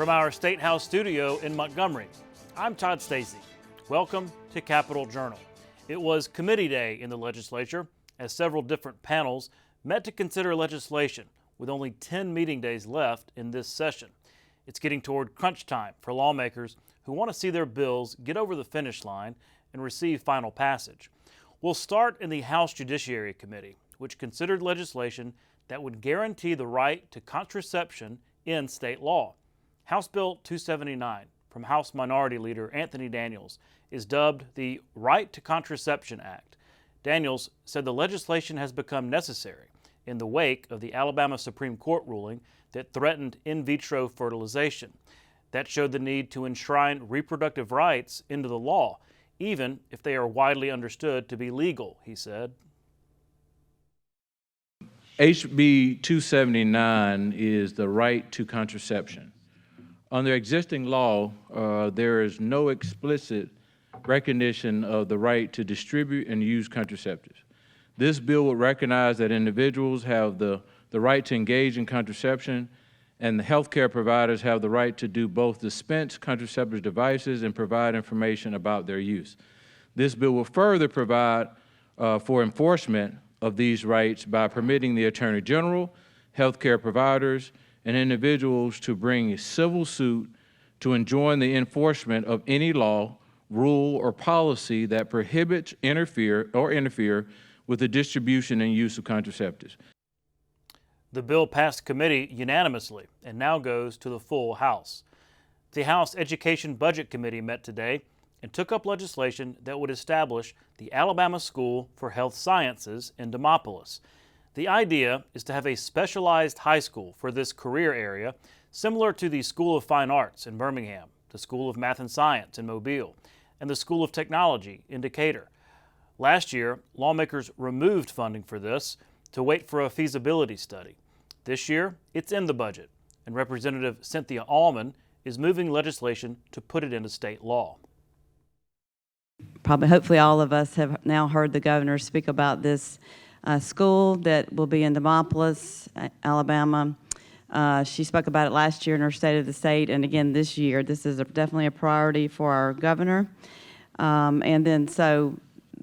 From our State House studio in Montgomery, I'm Todd Stacy. Welcome to Capitol Journal. It was committee day in the legislature as several different panels met to consider legislation with only 10 meeting days left in this session. It's getting toward crunch time for lawmakers who want to see their bills get over the finish line and receive final passage. We'll start in the House Judiciary Committee, which considered legislation that would guarantee the right to contraception in state law. House Bill 279 from House Minority Leader Anthony Daniels is dubbed the Right to Contraception Act. Daniels said the legislation has become necessary in the wake of the Alabama Supreme Court ruling that threatened in vitro fertilization. That showed the need to enshrine reproductive rights into the law, even if they are widely understood to be legal, he said. HB 279 is the right to contraception. Under existing law, there is no explicit recognition of the right to distribute and use contraceptives. This bill would recognize that individuals have the right to engage in contraception, and the healthcare providers have the right to do both dispense contraceptive devices and provide information about their use. This bill will further provide for enforcement of these rights by permitting the Attorney General, healthcare providers, and individuals to bring a civil suit to enjoin the enforcement of any law, rule, or policy that prohibits, interfere with the distribution and use of contraceptives. The bill passed committee unanimously and now goes to the full House. The House Education Budget Committee met today and took up legislation that would establish the Alabama School for Health Sciences in Demopolis. The idea is to have a specialized high school for this career area, similar to the School of Fine Arts in Birmingham, the School of Math and Science in Mobile, and the School of Technology in Decatur. Last year, lawmakers removed funding for this to wait for a feasibility study. This year, it's in the budget, and Representative Cynthia Allman is moving legislation to put it into state law. Hopefully all of us have now heard the governor speak about this school that will be in Demopolis, Alabama. She spoke about it last year in her State of the State, and again this year. This is definitely a priority for our governor. So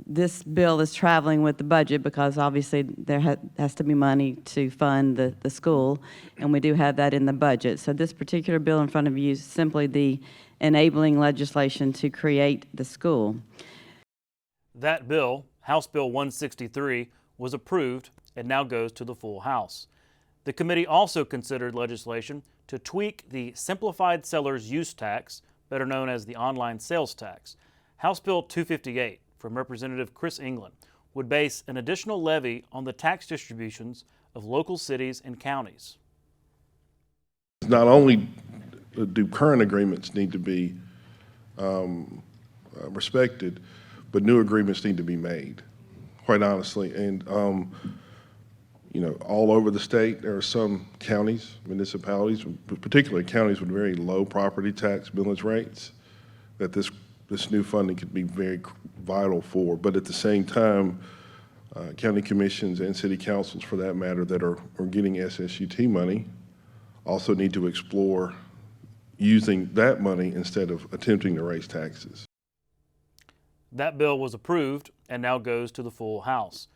this bill is traveling with the budget because obviously there has to be money to fund the school, and we do have that in the budget. So this particular bill in front of you is simply the enabling legislation to create the school. That bill, House Bill 163, was approved and now goes to the full House. The committee also considered legislation to tweak the Simplified Seller's Use Tax, better known as the online sales tax. House Bill 258 from Representative Chris England would base an additional levy on the tax distributions of local cities and counties. Not only do current agreements need to be respected, but new agreements need to be made, quite honestly. And all over the state, there are some counties, municipalities, particularly counties with very low property tax millage rates, that this new funding could be very vital for. But at the same time, county commissions and city councils, for that matter, that are getting SSUT money also need to explore using that money instead of attempting to raise taxes. That bill was approved and now goes to the full House.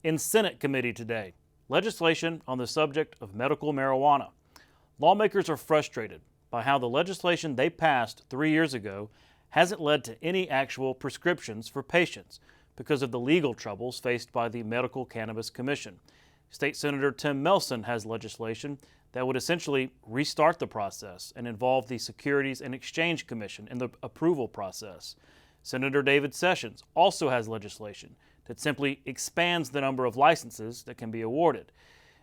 In Senate committee today, legislation on the subject of medical marijuana. Lawmakers are frustrated by how the legislation they passed 3 years ago hasn't led to any actual prescriptions for patients because of the legal troubles faced by the Medical Cannabis Commission. State Senator Tim Melson has legislation that would essentially restart the process and involve the Securities and Exchange Commission in the approval process. Senator David Sessions also has legislation that simply expands the number of licenses that can be awarded.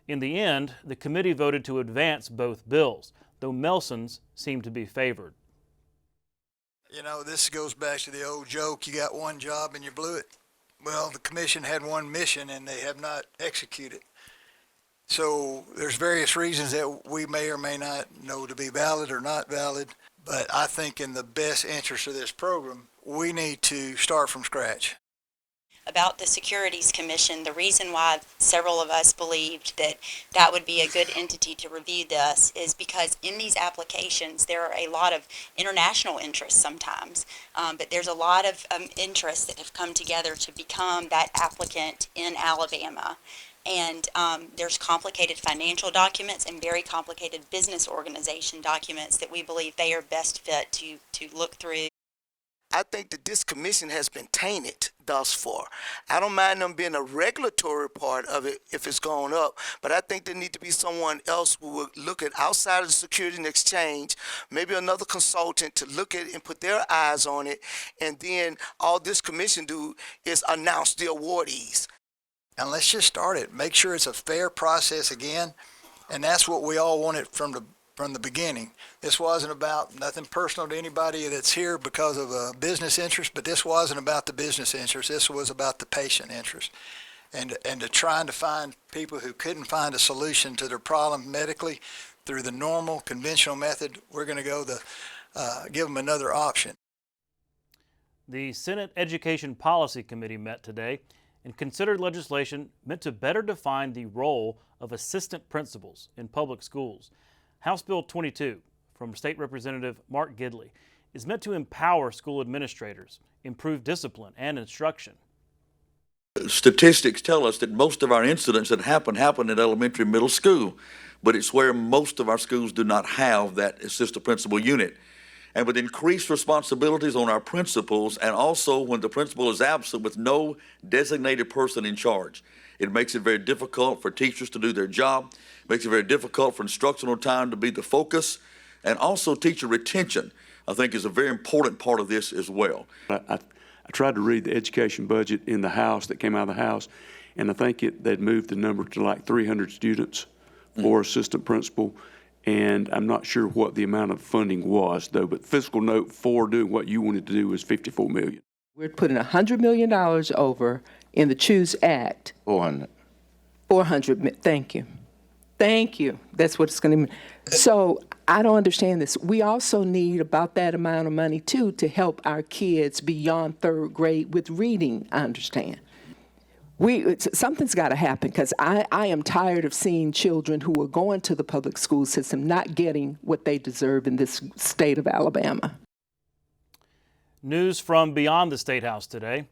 In the end, the committee voted to advance both bills, though Melson's seemed to be favored. You know, this goes back to the old joke, you got one job and you blew it. Well, the commission had one mission and they have not executed. So there's various reasons that we may or may not know to be valid or not valid, but I think in the best interest of this program, we need to start from scratch. about the Securities Commission, the reason why several of us believed that that would be a good entity to review this is because in these applications there are a lot of international interests sometimes, but there's a lot of interests that have come together to become that applicant in Alabama. And there's complicated financial documents and very complicated business organization documents that we believe they are best fit to look through. I think that this commission has been tainted thus far. I don't mind them being a regulatory part of it if it's gone up, but I think there need to be someone else who will look at outside of the Security and Exchange, maybe another consultant to look at it and put their eyes on it, and then all this commission do is announce the awardees. And let's just start it. Make sure it's a fair process again, and that's what we all wanted from the beginning. This wasn't about nothing personal to anybody that's here because of a business interest, but this wasn't about the business interest. This was about the patient interest. And to trying to find people who couldn't find a solution to their problem medically through the normal, conventional method, we're going to go give them another option. The Senate Education Policy Committee met today and considered legislation meant to better define the role of assistant principals in public schools. House Bill 22 from State Representative Mark Gidley is meant to empower school administrators, improve discipline and instruction. Statistics tell us that most of our incidents that happen in elementary and middle school, but it's where most of our schools do not have that assistant principal unit. And with increased responsibilities on our principals, and also when the principal is absent with no designated person in charge, it makes it very difficult for teachers to do their job, makes it very difficult for instructional time to be the focus, and also teacher retention, I think, is a very important part of this as well. I tried to read the education budget in the House that came out of the House, and I think they'd moved the number to like 300 students for assistant principal, and I'm not sure what the amount of funding was, though, but fiscal note for doing what you wanted to do was $54 million. We're putting $100 million over in the CHOOSE Act. 400. 400, thank you. Thank you. That's what it's going to mean. So I don't understand this. We also need about that amount of money, too, to help our kids beyond third grade with reading, I understand. Something's got to happen, because I am tired of seeing children who are going to the public school system not getting what they deserve in this state of Alabama. News from beyond the State House today.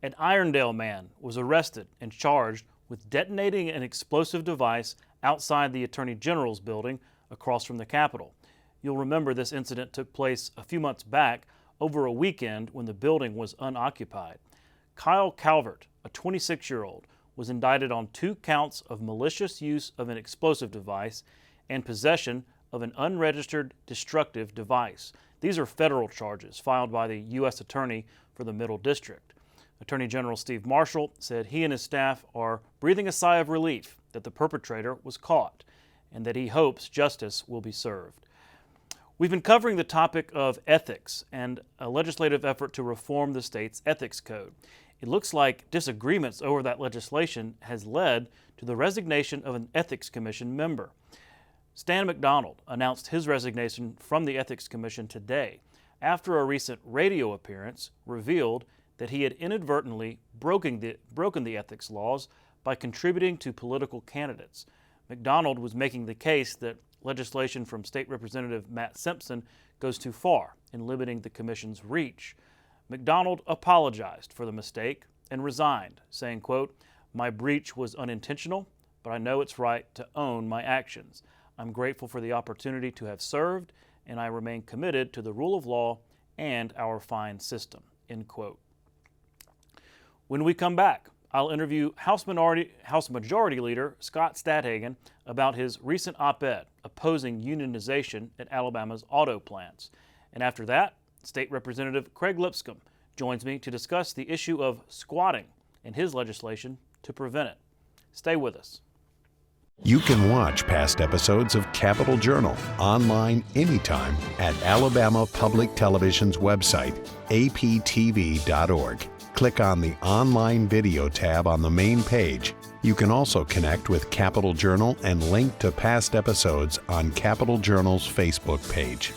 An Irondale man was arrested and charged with detonating an explosive device outside the Attorney General's building across from the Capitol. You'll remember this incident took place a few months back over a weekend when the building was unoccupied. Kyle Calvert, a 26-year-old, was indicted on 2 counts of malicious use of an explosive device and possession of an unregistered destructive device. These are federal charges filed by the U.S. Attorney for the Middle District. Attorney General Steve Marshall said he and his staff are breathing a sigh of relief that the perpetrator was caught and that he hopes justice will be served. We've been covering the topic of ethics and a legislative effort to reform the state's ethics code. It looks like disagreements over that legislation has led to the resignation of an Ethics Commission member. Stan McDonald announced his resignation from the Ethics Commission today after a recent radio appearance revealed that he had inadvertently broken the ethics laws by contributing to political candidates. McDonald was making the case that legislation from State Representative Matt Simpson goes too far in limiting the commission's reach. McDonald apologized for the mistake and resigned, saying, quote, "My breach was unintentional, but I know it's right to own my actions. I'm grateful for the opportunity to have served, and I remain committed to the rule of law and our fine system," end quote. When we come back, I'll interview House Majority Leader Scott Stadhagen about his recent op-ed opposing unionization at Alabama's auto plants. And after that, State Representative Craig Lipscomb joins me to discuss the issue of squatting and his legislation to prevent it. Stay with us. You can watch past episodes of Capitol Journal online anytime at Alabama Public Television's website, aptv.org. Click on the Online Video tab on the main page. You can also connect with Capitol Journal and link to past episodes on Capitol Journal's Facebook page.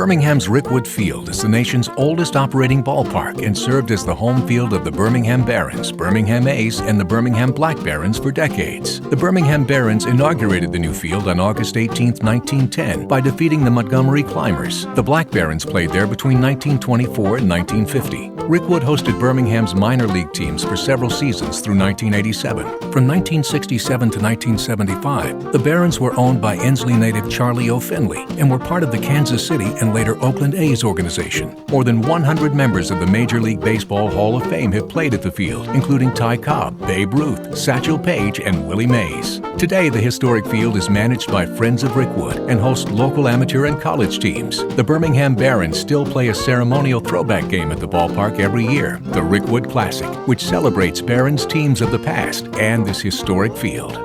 Birmingham's Rickwood Field is the nation's oldest operating ballpark and served as the home field of the Birmingham Barons, Birmingham A's, and the Birmingham Black Barons for decades. The Birmingham Barons inaugurated the new field on August 18, 1910, by defeating the Montgomery Climbers. The Black Barons played there between 1924 and 1950. Rickwood hosted Birmingham's minor league teams for several seasons through 1987. From 1967 to 1975, the Barons were owned by Ensley native Charlie O. Finley and were part of the Kansas City and later Oakland A's organization. More than 100 members of the Major League Baseball Hall of Fame have played at the field, including Ty Cobb, Babe Ruth, Satchel Paige, and Willie Mays. Today, the historic field is managed by Friends of Rickwood and hosts local amateur and college teams. The Birmingham Barons still play a ceremonial throwback game at the ballpark every year, the Rickwood Classic, which celebrates Barons teams of the past and this historic field.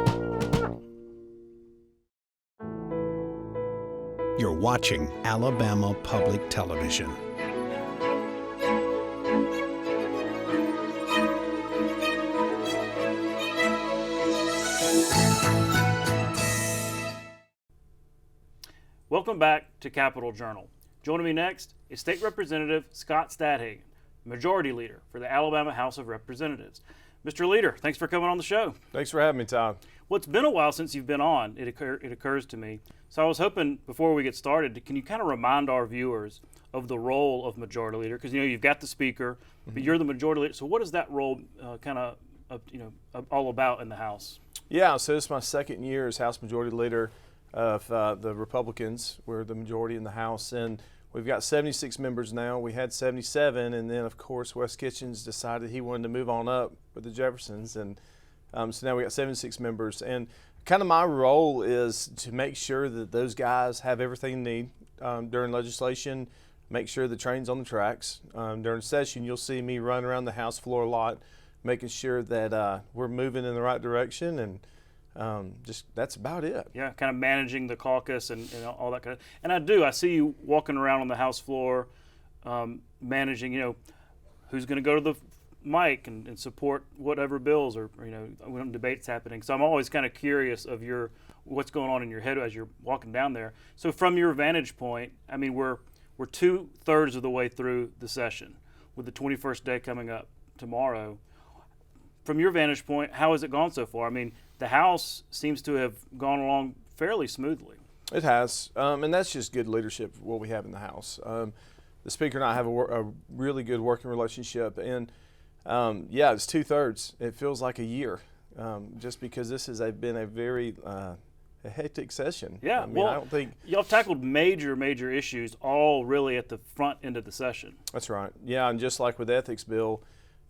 You're watching Alabama Public Television. Welcome back to Capitol Journal. Joining me next is State Representative Scott Stadhagen, Majority Leader for the Alabama House of Representatives. Mr. Leader, thanks for coming on the show. Thanks for having me, Todd. Well, it's been a while since you've been on, it occurs to me. So I was hoping, before we get started, can you kind of remind our viewers of the role of Majority Leader? Because, you've got the Speaker, but you're the Majority Leader. So what is that role all about in the House? Yeah, so this is my second year as House Majority Leader of the Republicans. We're the majority in the House, and we've got 76 members now. We had 77, and then, of course, Wes Kitchens decided he wanted to move on up with the Jeffersons, and so now we got 76 members. And kind of my role is to make sure that those guys have everything they need during legislation, make sure the train's on the tracks. During session, you'll see me run around the House floor a lot, making sure that we're moving in the right direction, and just that's about it. Yeah, kind of managing the caucus and all that kind of. And I see you walking around on the House floor, managing, who's going to go to the mic and support whatever bills or when debates happening. So I'm always kind of curious of what's going on in your head as you're walking down there. So from your vantage point, I mean, we're 2/3 of the way through the session, with the 21st day coming up tomorrow. From your vantage point, how has it gone so far? I mean, the House seems to have gone along fairly smoothly. It has, and that's just good leadership, what we have in the House. The Speaker and I have a really good working relationship, and it's 2/3. It feels like a year, just because this has been a very a hectic session. Yeah, I mean, I don't think y'all tackled major issues all really at the front end of the session. That's right. Yeah, and just like with the ethics bill,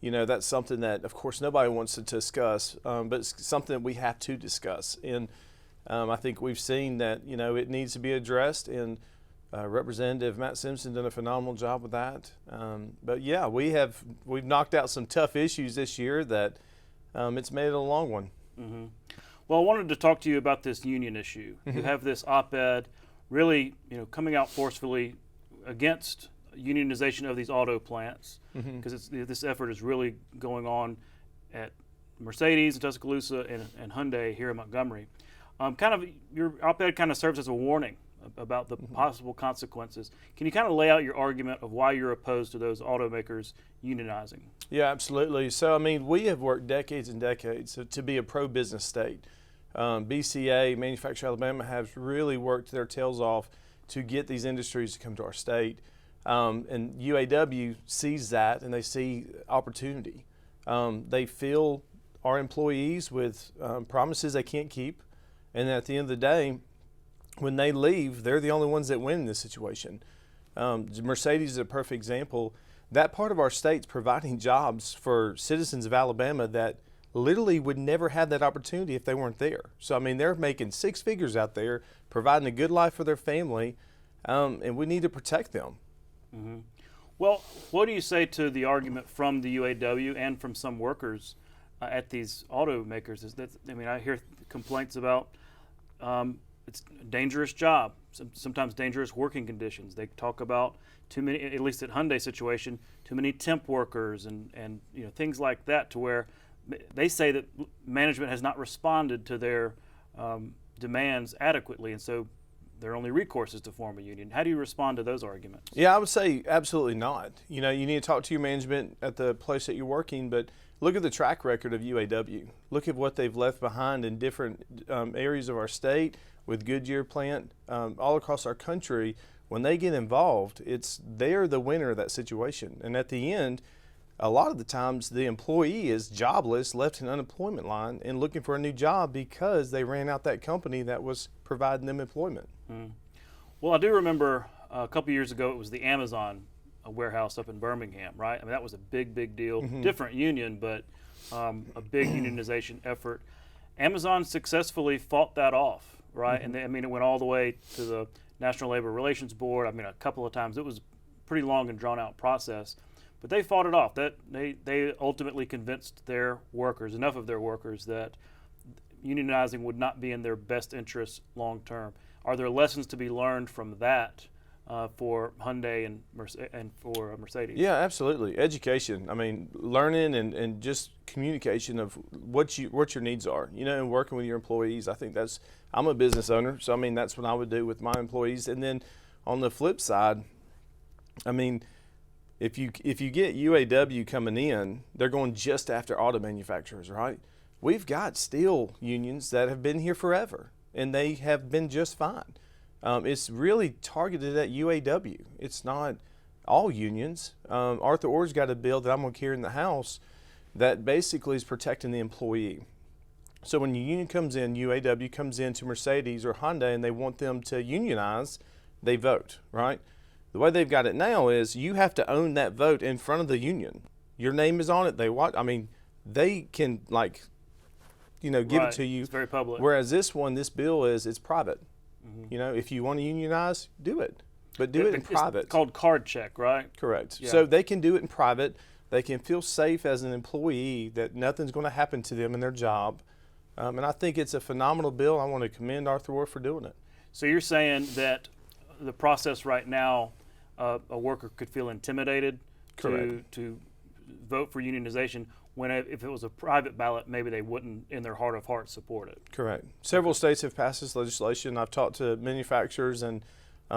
that's something that, of course, nobody wants to discuss, but it's something that we have to discuss. And I think we've seen that, it needs to be addressed, and Representative Matt Simpson did a phenomenal job with that. But yeah, we've knocked out some tough issues this year that it's made it a long one. Mm-hmm. Well, I wanted to talk to you about this union issue. You have this op-ed really, coming out forcefully against unionization of these auto plants, because this effort is really going on at Mercedes in Tuscaloosa and Hyundai here in Montgomery. Your op-ed kind of serves as a warning about the possible consequences. Can you kind of lay out your argument of why you're opposed to those automakers unionizing? Yeah, absolutely. So, I mean, we have worked decades and decades to be a pro-business state. BCA, Manufacturing Alabama, has really worked their tails off to get these industries to come to our state. And UAW sees that, and they see opportunity. They fill our employees with promises they can't keep, and at the end of the day, when they leave, they're the only ones that win in this situation. Mercedes is a perfect example. That part of our state's providing jobs for citizens of Alabama that literally would never have that opportunity if they weren't there. So, I mean, they're making six figures out there, providing a good life for their family, and we need to protect them. Mm-hmm. Well, what do you say to the argument from the UAW and from some workers at these automakers? I hear complaints about it's a dangerous job, sometimes dangerous working conditions. They talk about too many, at least at Hyundai situation, too many temp workers and things like that, to where they say that management has not responded to their demands adequately, and so their only recourse is to form a union. How do you respond to those arguments? Yeah, I would say absolutely not. You know, you need to talk to your management at the place that you're working, but look at the track record of UAW. Look at what they've left behind in different areas of our state with Goodyear plant, all across our country. When they get involved, they're the winner of that situation. And at the end, a lot of the times the employee is jobless, left in unemployment line, and looking for a new job because they ran out that company that was providing them employment. Well, I do remember a couple years ago, it was the Amazon warehouse up in Birmingham, right? I mean, that was a big deal. Different union, but a big unionization effort. Amazon successfully fought that off, right? And it went all the way to the National Labor Relations Board. I mean, a couple of times. It was a pretty long and drawn out process. But they fought it off. They ultimately convinced their workers, enough of their workers, that unionizing would not be in their best interest long term. Are there lessons to be learned from that for Hyundai and for Mercedes? Yeah, absolutely. Education. I mean, learning and just communication of what your needs are. You know, and working with your employees. I think I'm a business owner, so I mean that's what I would do with my employees. And then on the flip side, I mean, if you get UAW coming in, they're going just after auto manufacturers, right? We've got steel unions that have been here forever, and they have been just fine. It's really targeted at UAW. It's not all unions. Arthur Orr's got a bill that I'm going to carry in the House that basically is protecting the employee. So when your union comes in, UAW comes in to Mercedes or Hyundai, and they want them to unionize, they vote, right? The way they've got it now is you have to own that vote in front of the union. Your name is on it. They can give it to you. It's very public. Whereas this bill it's private. You know, if you want to unionize, do it, but do it in private. It's called card check, right? Correct. Yeah. So they can do it in private. They can feel safe as an employee that nothing's going to happen to them in their job. And I think it's a phenomenal bill. I want to commend Arthur Orr for doing it. So you're saying that the process right now, a worker could feel intimidated to vote for unionization when if it was a private ballot, maybe they wouldn't in their heart of hearts support it. Correct. Several states have passed this legislation. I've talked to manufacturers, and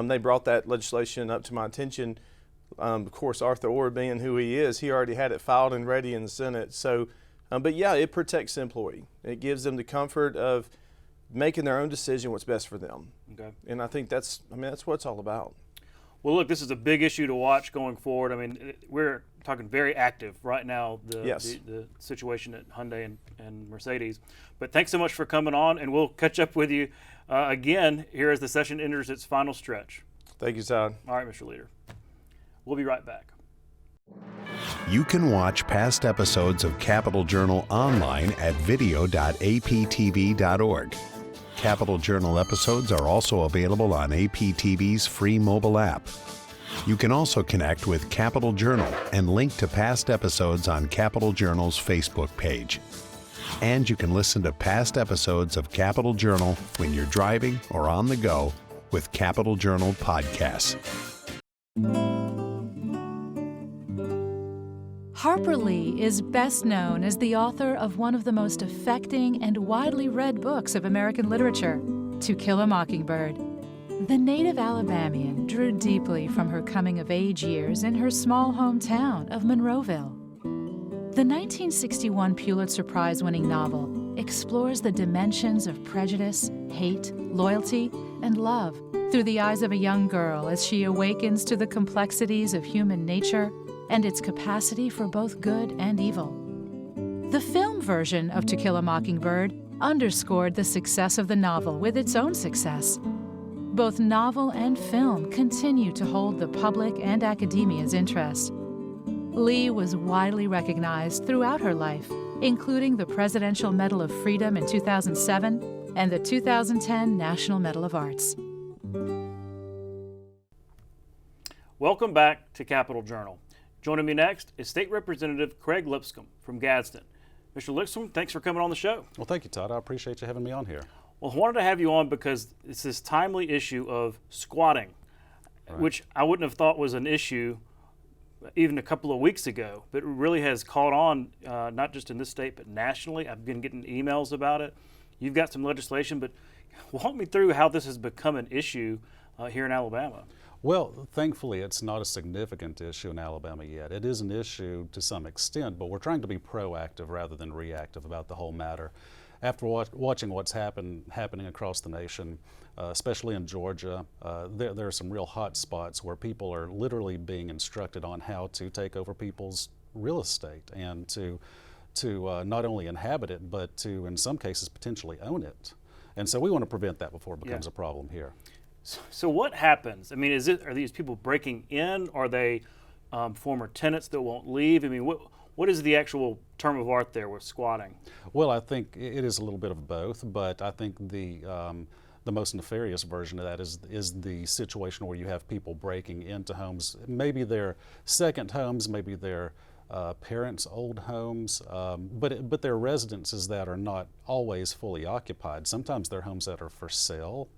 they brought that legislation up to my attention. Of course, Arthur Orr being who he is, he already had it filed and ready in the Senate. So, but yeah, it protects the employee. It gives them the comfort of making their own decision what's best for them. Okay. And I think that's what it's all about. Well, look, this is a big issue to watch going forward. I mean, we're talking very active right now, the situation at Hyundai and Mercedes. But thanks so much for coming on, and we'll catch up with you again here as the session enters its final stretch. Thank you, Todd. All right, Mr. Leader. We'll be right back. You can watch past episodes of Capital Journal online at video.aptv.org. Capital Journal episodes are also available on APTV's free mobile app. You can also connect with Capital Journal and link to past episodes on Capital Journal's Facebook page. And you can listen to past episodes of Capital Journal when you're driving or on the go with Capital Journal podcasts. Harper Lee is best known as the author of one of the most affecting and widely read books of American literature, To Kill a Mockingbird. The native Alabamian drew deeply from her coming-of-age years in her small hometown of Monroeville. The 1961 Pulitzer Prize-winning novel explores the dimensions of prejudice, hate, loyalty, and love through the eyes of a young girl as she awakens to the complexities of human nature and its capacity for both good and evil. The film version of To Kill a Mockingbird underscored the success of the novel with its own success. Both novel and film continue to hold the public and academia's interest. Lee was widely recognized throughout her life, including the Presidential Medal of Freedom in 2007 and the 2010 National Medal of Arts. Welcome back to Capital Journal. Joining me next is State Representative Craig Lipscomb from Gadsden. Mr. Lipscomb, thanks for coming on the show. Well, thank you, Todd. I appreciate you having me on here. Well, I wanted to have you on because it's this timely issue of squatting, which I wouldn't have thought was an issue even a couple of weeks ago, but it really has caught on, not just in this state, but nationally. I've been getting emails about it. You've got some legislation, but Walk me through how this has become an issue here in Alabama. Well, thankfully, it's not a significant issue in Alabama yet. It is an issue to some extent, but we're trying to be proactive rather than reactive about the whole matter. After watching what's happening across the nation, especially in Georgia, there are some real hot spots where people are literally being instructed on how to take over people's real estate and to not only inhabit it, but to, in some cases, potentially own it. And so we want to prevent that before it becomes a problem here. So what happens? I mean, are these people breaking in? Are they former tenants that won't leave? I mean, what is the actual term of art there with squatting? Well, I think it is a little bit of both, but I think the most nefarious version of that is the situation where you have people breaking into homes. Maybe they're second homes, maybe they're parents' old homes, but they're residences that are not always fully occupied. Sometimes they're homes that are for sale.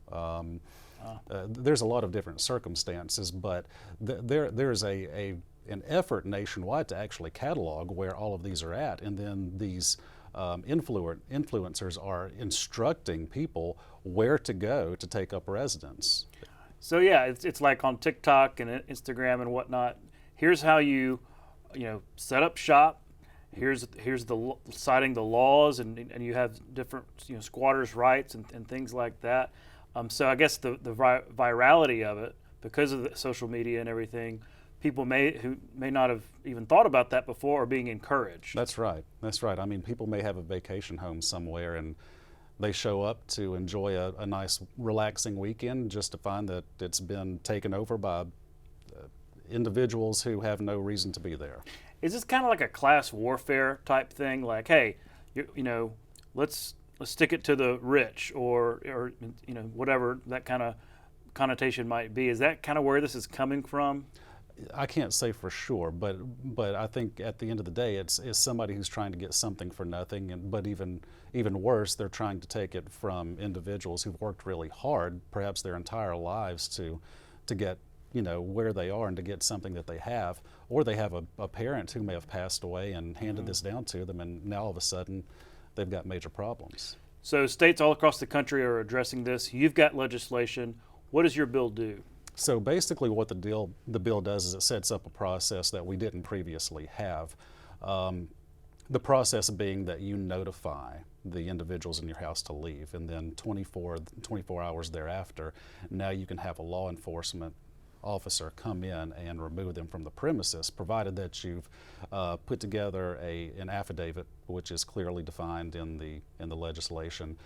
There's a lot of different circumstances, but there's an effort nationwide to actually catalog where all of these are at, and then these influencers are instructing people where to go to take up residence. So yeah, it's like on TikTok and Instagram and whatnot. Here's how you set up shop. Here's the citing the laws, and you have different squatters' rights and things like that. So I guess the virality of it, because of the social media and everything, people who may not have even thought about that before are being encouraged. That's right. That's right. I mean, people may have a vacation home somewhere and they show up to enjoy a nice, relaxing weekend just to find that it's been taken over by individuals who have no reason to be there. Is this kind of like a class warfare type thing? Like, hey, let's stick it to the rich, or whatever that kind of connotation might be. Is that kind of where this is coming from? I can't say for sure, but I think at the end of the day, it's somebody who's trying to get something for nothing, but even worse, they're trying to take it from individuals who've worked really hard, perhaps their entire lives, to get where they are and to get something that they have, or they have a parent who may have passed away and handed this down to them, and now all of a sudden they've got major problems. So states all across the country are addressing this. You've got legislation. What does your bill do? So basically what the bill does is it sets up a process that we didn't previously have. The process being that you notify the individuals in your house to leave, and then 24 hours thereafter, now you can have a law enforcement officer come in and remove them from the premises, provided that you've put together an affidavit, which is clearly defined in the legislation,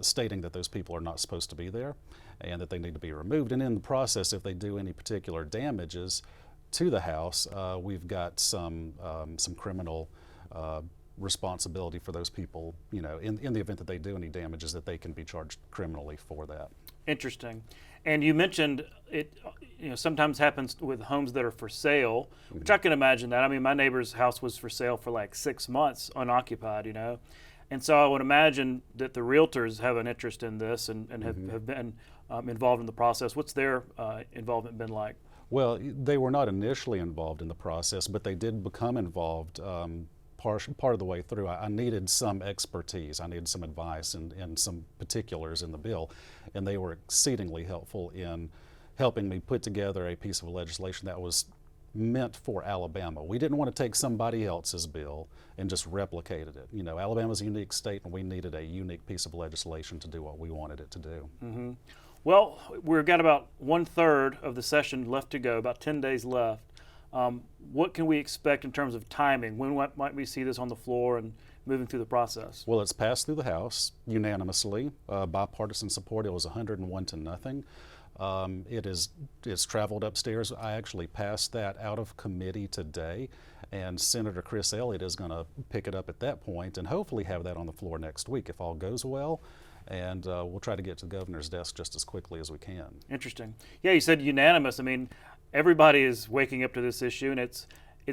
stating that those people are not supposed to be there and that they need to be removed. And in the process, if they do any particular damages to the house, we've got some criminal responsibility for those people, in the event that they do any damages, that they can be charged criminally for that. Interesting. And you mentioned it, sometimes happens with homes that are for sale, which I can imagine that. I mean, my neighbor's house was for sale for like 6 months, unoccupied, And so I would imagine that the realtors have an interest in this and have been involved in the process. What's their involvement been like? Well, they were not initially involved in the process, but they did become involved part of the way through. I needed some expertise. I needed some advice and some particulars in the bill, and they were exceedingly helpful in helping me put together a piece of legislation that was meant for Alabama. We didn't want to take somebody else's bill and just replicated it. Alabama's a unique state, and we needed a unique piece of legislation to do what we wanted it to do. Mm-hmm. Well, we've got about 1/3 of the session left to go, about 10 days left. What can we expect in terms of timing? When might we see this on the floor and moving through the process? Well, it's passed through the House unanimously, bipartisan support. It was 101 to nothing. It's traveled upstairs. I actually passed that out of committee today, and Senator Chris Elliott is going to pick it up at that point and hopefully have that on the floor next week if all goes well. And we'll try to get to the governor's desk just as quickly as we can. Interesting. Yeah, you said unanimous. I mean, everybody is waking up to this issue, and it's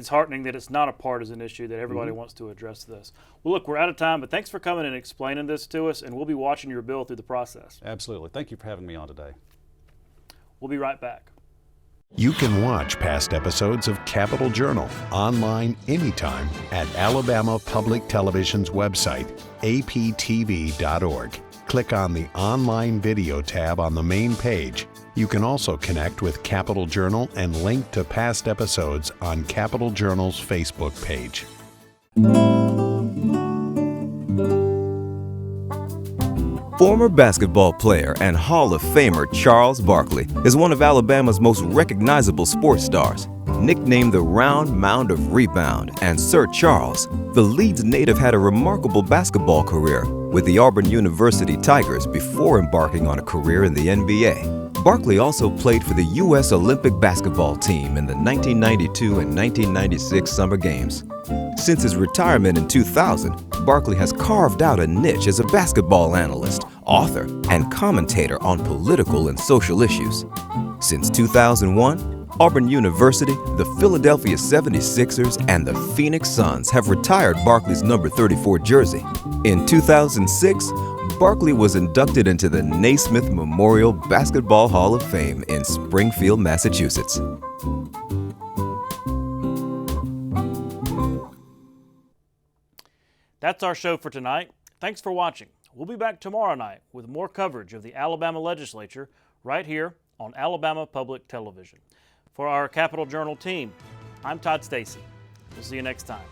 heartening that it's not a partisan issue, that everybody wants to address this. Well, look, we're out of time, but thanks for coming and explaining this to us, and we'll be watching your bill through the process. Absolutely. Thank you for having me on today. We'll be right back. You can watch past episodes of Capitol Journal online anytime at Alabama Public Television's website, aptv.org. click on the Online Video tab on the main page. You can also connect with Capital Journal and link to past episodes on Capital Journal's Facebook page. Former basketball player and Hall of Famer Charles Barkley is one of Alabama's most recognizable sports stars. Nicknamed the Round Mound of Rebound and Sir Charles, the Leeds native had a remarkable basketball career with the Auburn University Tigers before embarking on a career in the NBA. Barkley also played for the U.S. Olympic basketball team in the 1992 and 1996 Summer Games. Since his retirement in 2000, Barkley has carved out a niche as a basketball analyst, author, and commentator on political and social issues. Since 2001, Auburn University, the Philadelphia 76ers, and the Phoenix Suns have retired Barkley's number 34 jersey. In 2006, Barkley was inducted into the Naismith Memorial Basketball Hall of Fame in Springfield, Massachusetts. That's our show for tonight. Thanks for watching. We'll be back tomorrow night with more coverage of the Alabama Legislature right here on Alabama Public Television. For our Capital Journal team, I'm Todd Stacy. We'll see you next time.